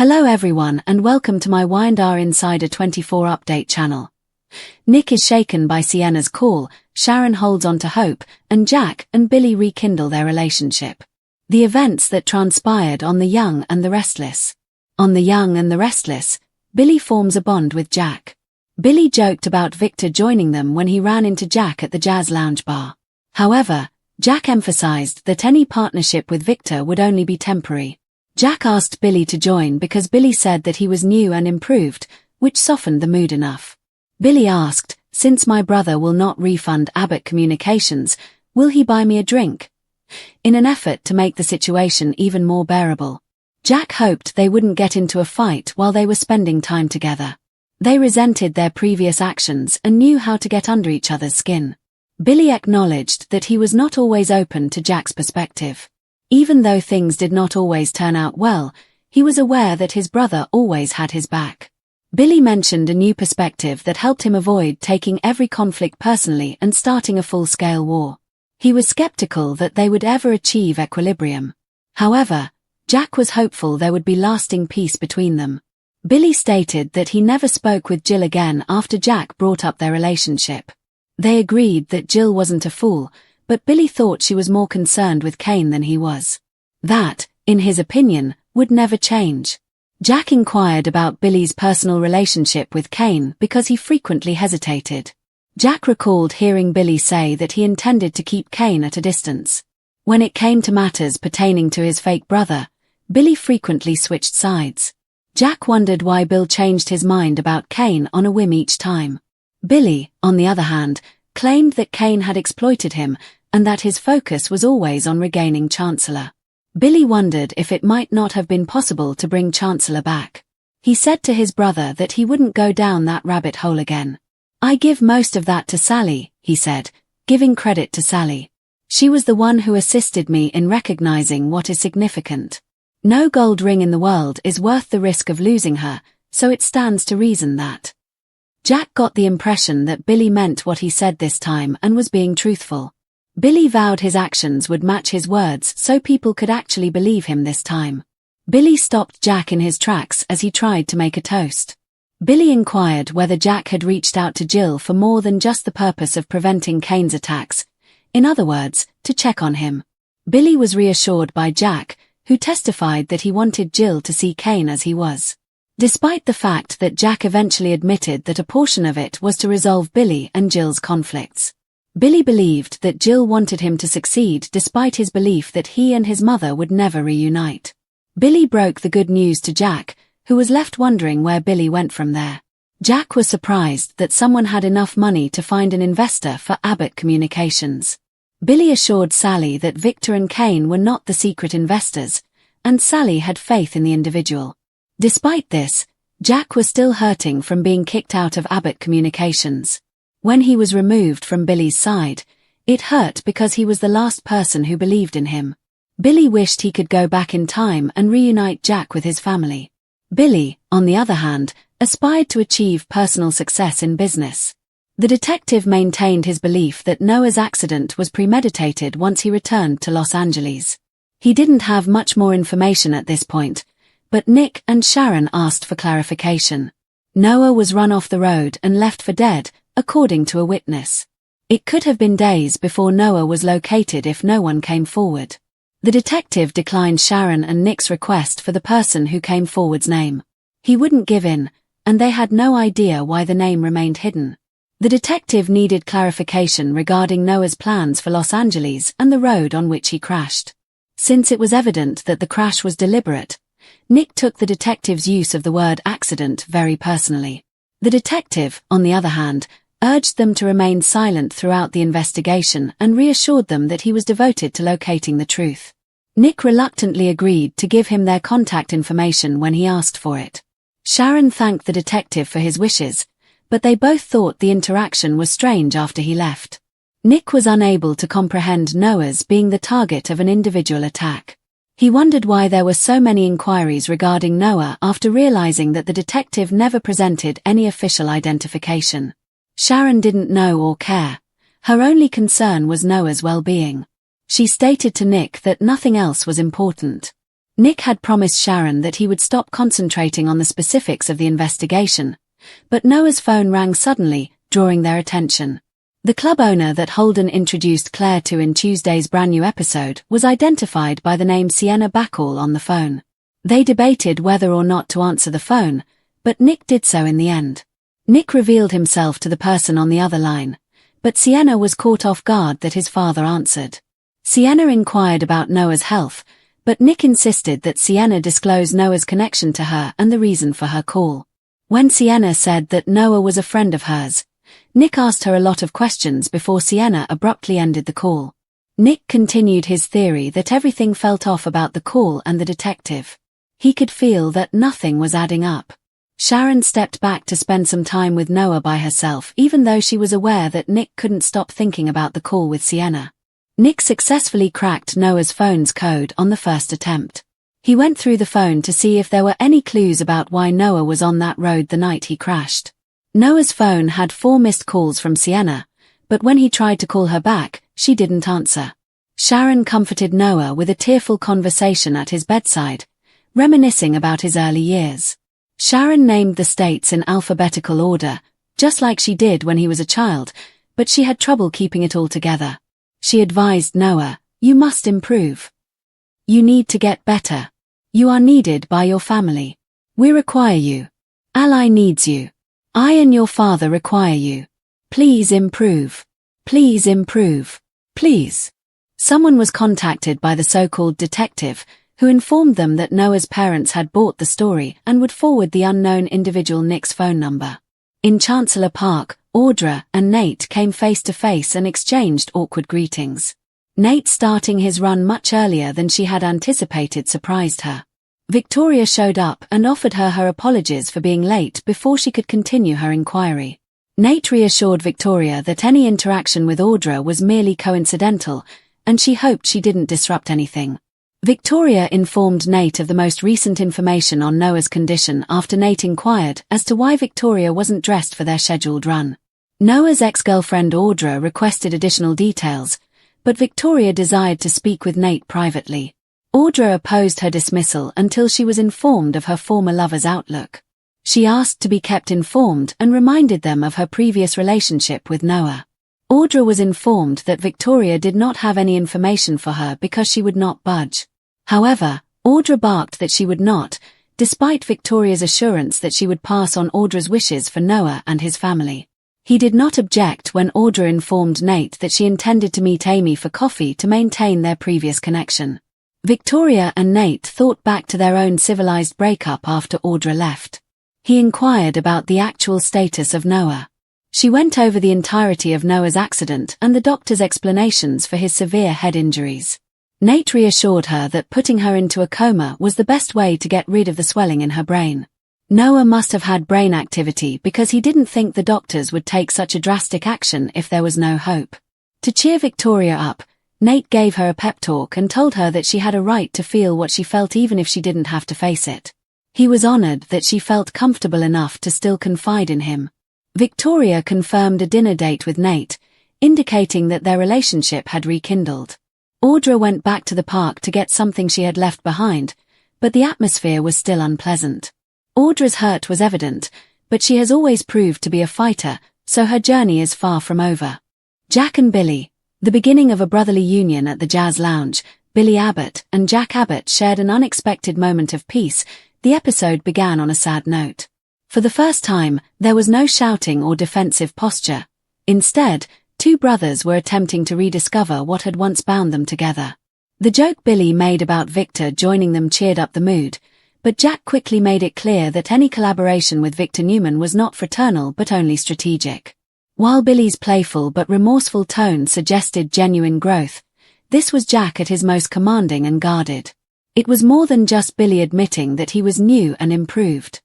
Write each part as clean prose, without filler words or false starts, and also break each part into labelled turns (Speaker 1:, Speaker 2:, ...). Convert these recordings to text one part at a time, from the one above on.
Speaker 1: Hello everyone and welcome to my Wind-R Insider 24 update channel. Nick is shaken by Sienna's call, Sharon holds on to hope, and Jack and Billy rekindle their relationship. The events that transpired on The Young and the Restless. On The Young and the Restless, Billy forms a bond with Jack. Billy joked about Victor joining them when he ran into Jack at the jazz lounge bar. However, Jack emphasized that any partnership with Victor would only be temporary. Jack asked Billy to join because Billy said that he was new and improved, which softened the mood enough. Billy asked, "Since my brother will not refund Abbott Communications, will he buy me a drink?" in an effort to make the situation even more bearable. Jack hoped they wouldn't get into a fight while they were spending time together. They resented their previous actions and knew how to get under each other's skin. Billy acknowledged that he was not always open to Jack's perspective. Even though things did not always turn out well, he was aware that his brother always had his back. Billy mentioned a new perspective that helped him avoid taking every conflict personally and starting a full-scale war. He was skeptical that they would ever achieve equilibrium. However, Jack was hopeful there would be lasting peace between them. Billy stated that he never spoke with Jill again after Jack brought up their relationship. They agreed that Jill wasn't a fool, but Billy thought she was more concerned with Kane than he was. That, in his opinion, would never change. Jack inquired about Billy's personal relationship with Kane because he frequently hesitated. Jack recalled hearing Billy say that he intended to keep Kane at a distance. When it came to matters pertaining to his fake brother, Billy frequently switched sides. Jack wondered why Bill changed his mind about Kane on a whim each time. Billy, on the other hand, claimed that Kane had exploited him and that his focus was always on regaining Chancellor. Billy wondered if it might not have been possible to bring Chancellor back. He said to his brother that he wouldn't go down that rabbit hole again. "I give most of that to Sally," he said, giving credit to Sally. "She was the one who assisted me in recognizing what is significant. No gold ring in the world is worth the risk of losing her, so it stands to reason that." Jack got the impression that Billy meant what he said this time and was being truthful. Billy vowed his actions would match his words so people could actually believe him this time. Billy stopped Jack in his tracks as he tried to make a toast. Billy inquired whether Jack had reached out to Jill for more than just the purpose of preventing Kane's attacks, in other words, to check on him. Billy was reassured by Jack, who testified that he wanted Jill to see Kane as he was. Despite the fact that Jack eventually admitted that a portion of it was to resolve Billy and Jill's conflicts. Billy believed that Jill wanted him to succeed despite his belief that he and his mother would never reunite. Billy broke the good news to Jack, who was left wondering where Billy went from there. Jack was surprised that someone had enough money to find an investor for Abbott Communications. Billy assured Sally that Victor and Kane were not the secret investors, and Sally had faith in the individual. Despite this, Jack was still hurting from being kicked out of Abbott Communications. When he was removed from Billy's side, it hurt because he was the last person who believed in him. Billy wished he could go back in time and reunite Jack with his family. Billy, on the other hand, aspired to achieve personal success in business. The detective maintained his belief that Noah's accident was premeditated once he returned to Los Angeles. He didn't have much more information at this point, but Nick and Sharon asked for clarification. Noah was run off the road and left for dead, according to a witness. It could have been days before Noah was located if no one came forward. The detective declined Sharon and Nick's request for the person who came forward's name. He wouldn't give in, and they had no idea why the name remained hidden. The detective needed clarification regarding Noah's plans for Los Angeles and the road on which he crashed. Since it was evident that the crash was deliberate, Nick took the detective's use of the word accident very personally. The detective, on the other hand, urged them to remain silent throughout the investigation and reassured them that he was devoted to locating the truth. Nick reluctantly agreed to give him their contact information when he asked for it. Sharon thanked the detective for his wishes, but they both thought the interaction was strange after he left. Nick was unable to comprehend Noah's being the target of an individual attack. He wondered why there were so many inquiries regarding Noah after realizing that the detective never presented any official identification. Sharon didn't know or care. Her only concern was Noah's well-being. She stated to Nick that nothing else was important. Nick had promised Sharon that he would stop concentrating on the specifics of the investigation, but Noah's phone rang suddenly, drawing their attention. The club owner that Holden introduced Claire to in Tuesday's brand new episode was identified by the name Sienna Bacall on the phone. They debated whether or not to answer the phone, but Nick did so in the end. Nick revealed himself to the person on the other line, but Sienna was caught off guard that his father answered. Sienna inquired about Noah's health, but Nick insisted that Sienna disclose Noah's connection to her and the reason for her call. When Sienna said that Noah was a friend of hers, Nick asked her a lot of questions before Sienna abruptly ended the call. Nick continued his theory that everything felt off about the call and the detective. He could feel that nothing was adding up. Sharon stepped back to spend some time with Noah by herself, even though she was aware that Nick couldn't stop thinking about the call with Sienna. Nick successfully cracked Noah's phone's code on the first attempt. He went through the phone to see if there were any clues about why Noah was on that road the night he crashed. Noah's phone had 4 missed calls from Sienna, but when he tried to call her back, she didn't answer. Sharon comforted Noah with a tearful conversation at his bedside, reminiscing about his early years. Sharon named the states in alphabetical order, just like she did when he was a child, but she had trouble keeping it all together. She advised Noah, "You must improve. You need to get better. You are needed by your family. We require you. Ally needs you. I and your father require you. Please improve. Please improve. Please." Someone was contacted by the so-called detective, who informed them that Noah's parents had bought the story and would forward the unknown individual Nick's phone number. In Chancellor Park, Audra and Nate came face to face and exchanged awkward greetings. Nate starting his run much earlier than she had anticipated surprised her. Victoria showed up and offered her apologies for being late before she could continue her inquiry. Nate reassured Victoria that any interaction with Audra was merely coincidental, and she hoped she didn't disrupt anything. Victoria informed Nate of the most recent information on Noah's condition after Nate inquired as to why Victoria wasn't dressed for their scheduled run. Noah's ex-girlfriend Audra requested additional details, but Victoria desired to speak with Nate privately. Audra opposed her dismissal until she was informed of her former lover's outlook. She asked to be kept informed and reminded them of her previous relationship with Noah. Audra was informed that Victoria did not have any information for her because she would not budge. However, Audra barked that she would not, despite Victoria's assurance that she would pass on Audra's wishes for Noah and his family. He did not object when Audra informed Nate that she intended to meet Amy for coffee to maintain their previous connection. Victoria and Nate thought back to their own civilized breakup after Audra left. He inquired about the actual status of Noah. She went over the entirety of Noah's accident and the doctor's explanations for his severe head injuries. Nate reassured her that putting her into a coma was the best way to get rid of the swelling in her brain. Noah must have had brain activity because he didn't think the doctors would take such a drastic action if there was no hope. To cheer Victoria up, Nate gave her a pep talk and told her that she had a right to feel what she felt even if she didn't have to face it. He was honored that she felt comfortable enough to still confide in him. Victoria confirmed a dinner date with Nate, indicating that their relationship had rekindled. Audra went back to the park to get something she had left behind, but the atmosphere was still unpleasant. Audra's hurt was evident, but she has always proved to be a fighter, so her journey is far from over. Jack and Billy. The beginning of a brotherly union at the Jazz Lounge, Billy Abbott and Jack Abbott shared an unexpected moment of peace. The episode began on a sad note. For the first time, there was no shouting or defensive posture. Instead, two brothers were attempting to rediscover what had once bound them together. The joke Billy made about Victor joining them cheered up the mood, but Jack quickly made it clear that any collaboration with Victor Newman was not fraternal but only strategic. While Billy's playful but remorseful tone suggested genuine growth, this was Jack at his most commanding and guarded. It was more than just Billy admitting that he was new and improved.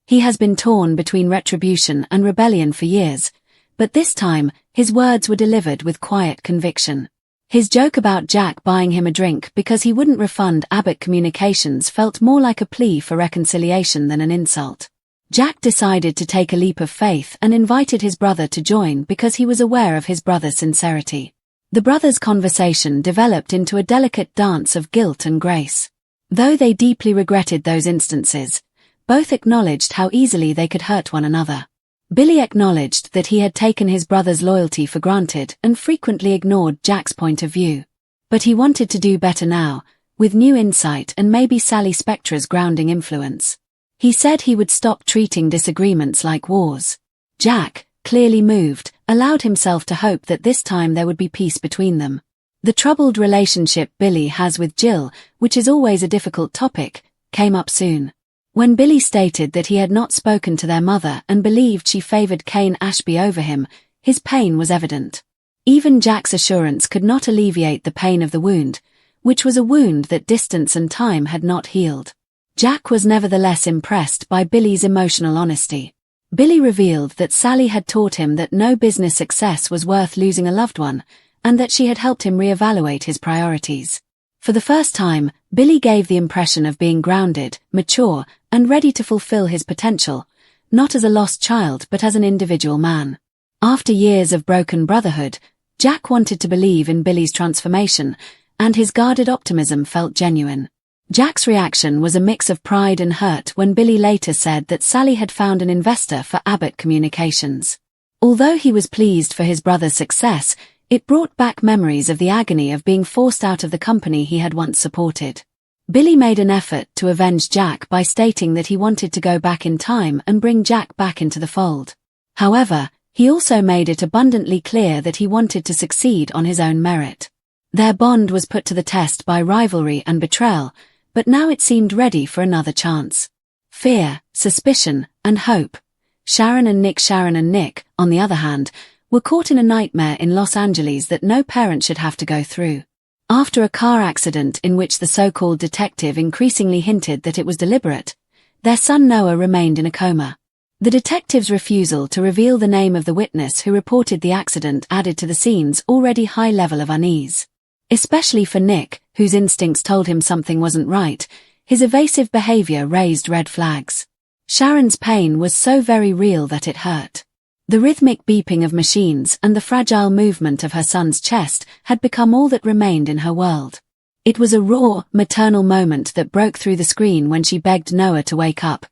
Speaker 1: He has been torn between retribution and rebellion for years, but this time, his words were delivered with quiet conviction. His joke about Jack buying him a drink because he wouldn't refund Abbott Communications felt more like a plea for reconciliation than an insult. Jack decided to take a leap of faith and invited his brother to join because he was aware of his brother's sincerity. The brothers' conversation developed into a delicate dance of guilt and grace. Though they deeply regretted those instances, both acknowledged how easily they could hurt one another. Billy acknowledged that he had taken his brother's loyalty for granted and frequently ignored Jack's point of view. But he wanted to do better now, with new insight and maybe Sally Spectra's grounding influence. He said he would stop treating disagreements like wars. Jack, clearly moved, allowed himself to hope that this time there would be peace between them. The troubled relationship Billy has with Jill, which is always a difficult topic, came up soon. When Billy stated that he had not spoken to their mother and believed she favored Kane Ashby over him, his pain was evident. Even Jack's assurance could not alleviate the pain of the wound, which was a wound that distance and time had not healed. Jack was nevertheless impressed by Billy's emotional honesty. Billy revealed that Sally had taught him that no business success was worth losing a loved one, and that she had helped him reevaluate his priorities. For the first time, Billy gave the impression of being grounded, mature, and ready to fulfill his potential, not as a lost child but as an individual man. After years of broken brotherhood, Jack wanted to believe in Billy's transformation, and his guarded optimism felt genuine. Jack's reaction was a mix of pride and hurt when Billy later said that Sally had found an investor for Abbott Communications. Although he was pleased for his brother's success, it brought back memories of the agony of being forced out of the company he had once supported. Billy made an effort to avenge Jack by stating that he wanted to go back in time and bring Jack back into the fold. However, he also made it abundantly clear that he wanted to succeed on his own merit. Their bond was put to the test by rivalry and betrayal, but now it seemed ready for another chance. Fear, suspicion, and hope. Sharon and Nick, on the other hand, were caught in a nightmare in Los Angeles that no parent should have to go through. After a car accident in which the so-called detective increasingly hinted that it was deliberate, their son Noah remained in a coma. The detective's refusal to reveal the name of the witness who reported the accident added to the scene's already high level of unease. Especially for Nick, whose instincts told him something wasn't right, his evasive behavior raised red flags. Sharon's pain was so very real that it hurt. The rhythmic beeping of machines and the fragile movement of her son's chest had become all that remained in her world. It was a raw, maternal moment that broke through the screen when she begged Noah to wake up,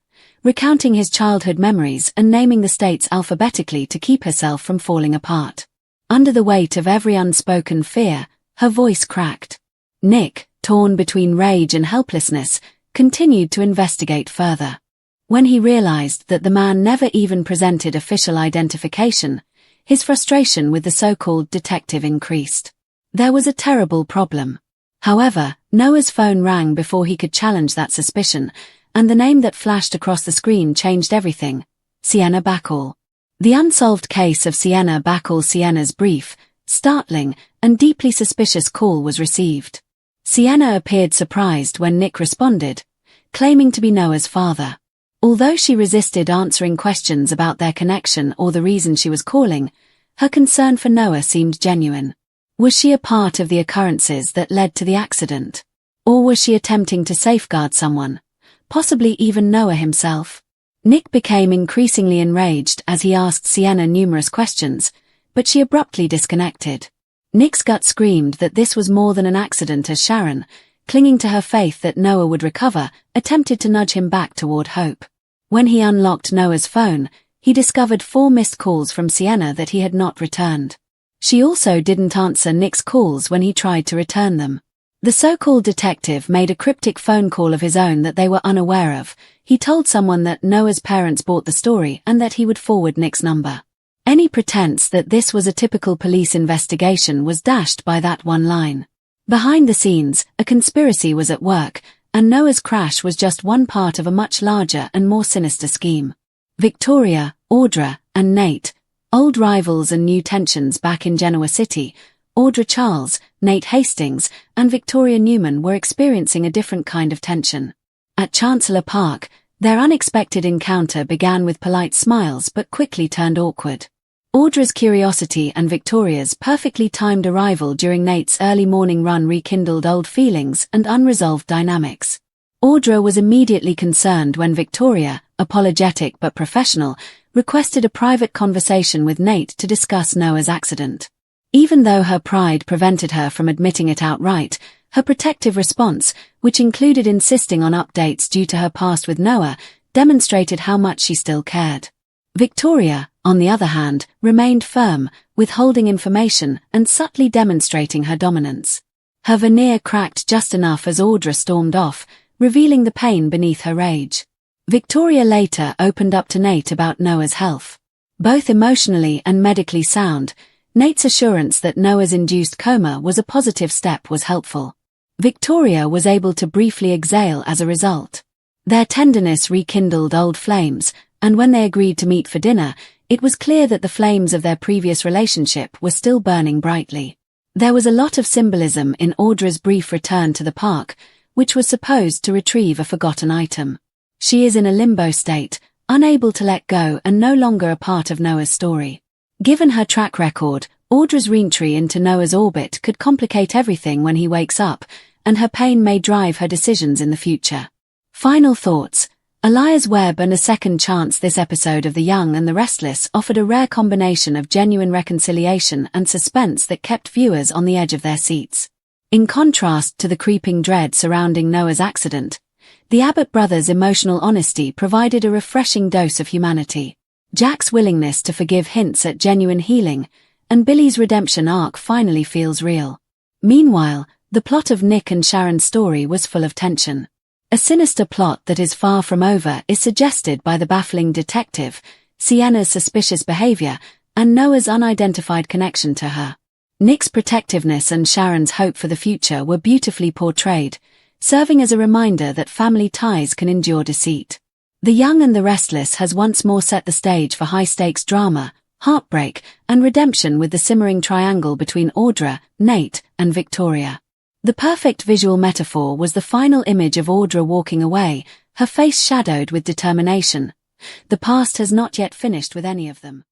Speaker 1: recounting his childhood memories and naming the states alphabetically to keep herself from falling apart. Under the weight of every unspoken fear, her voice cracked. Nick, torn between rage and helplessness, continued to investigate further. When he realized that the man never even presented official identification, his frustration with the so-called detective increased. There was a terrible problem. However, Noah's phone rang before he could challenge that suspicion, and the name that flashed across the screen changed everything: Sienna Bacall. The unsolved case of Sienna Bacall. Sienna's brief, startling, and deeply suspicious call was received. Sienna appeared surprised when Nick responded, claiming to be Noah's father. Although she resisted answering questions about their connection or the reason she was calling, her concern for Noah seemed genuine. Was she a part of the occurrences that led to the accident? Or was she attempting to safeguard someone, possibly even Noah himself? Nick became increasingly enraged as he asked Sienna numerous questions, but she abruptly disconnected. Nick's gut screamed that this was more than an accident as Sharon, clinging to her faith that Noah would recover, attempted to nudge him back toward hope. When he unlocked Noah's phone, he discovered 4 missed calls from Sienna that he had not returned. She also didn't answer Nick's calls when he tried to return them. The so-called detective made a cryptic phone call of his own that they were unaware of. He told someone that Noah's parents bought the story and that he would forward Nick's number. Any pretense that this was a typical police investigation was dashed by that one line. Behind the scenes, a conspiracy was at work, and Noah's crash was just one part of a much larger and more sinister scheme. Victoria, Audra, and Nate, old rivals and new tensions back in Genoa City, Audra Charles, Nate Hastings, and Victoria Newman were experiencing a different kind of tension. At Chancellor Park, their unexpected encounter began with polite smiles but quickly turned awkward. Audra's curiosity and Victoria's perfectly timed arrival during Nate's early morning run rekindled old feelings and unresolved dynamics. Audra was immediately concerned when Victoria, apologetic but professional, requested a private conversation with Nate to discuss Noah's accident. Even though her pride prevented her from admitting it outright, Her protective response, which included insisting on updates due to her past with Noah, demonstrated how much she still cared. Victoria, on the other hand, remained firm, withholding information and subtly demonstrating her dominance. Her veneer cracked just enough as Audra stormed off, revealing the pain beneath her rage. Victoria later opened up to Nate about Noah's health. Both emotionally and medically sound, Nate's assurance that Noah's induced coma was a positive step was helpful. Victoria was able to briefly exhale as a result. Their tenderness rekindled old flames, and when they agreed to meet for dinner, it was clear that the flames of their previous relationship were still burning brightly. There was a lot of symbolism in Audra's brief return to the park, which was supposed to retrieve a forgotten item. She is in a limbo state, unable to let go and no longer a part of Noah's story. Given her track record, Audra's reentry into Noah's orbit could complicate everything when he wakes up, and her pain may drive her decisions in the future. Final thoughts. A Liar's Web and A Second Chance. This episode of The Young and the Restless offered a rare combination of genuine reconciliation and suspense that kept viewers on the edge of their seats. In contrast to the creeping dread surrounding Noah's accident, the Abbott brothers' emotional honesty provided a refreshing dose of humanity. Jack's willingness to forgive hints at genuine healing, and Billy's redemption arc finally feels real. Meanwhile, the plot of Nick and Sharon's story was full of tension. A sinister plot that is far from over is suggested by the baffling detective, Sienna's suspicious behavior, and Noah's unidentified connection to her. Nick's protectiveness and Sharon's hope for the future were beautifully portrayed, serving as a reminder that family ties can endure deceit. The Young and the Restless has once more set the stage for high-stakes drama, heartbreak, and redemption with the simmering triangle between Audra, Nate, and Victoria. The perfect visual metaphor was the final image of Audra walking away, her face shadowed with determination. The past has not yet finished with any of them.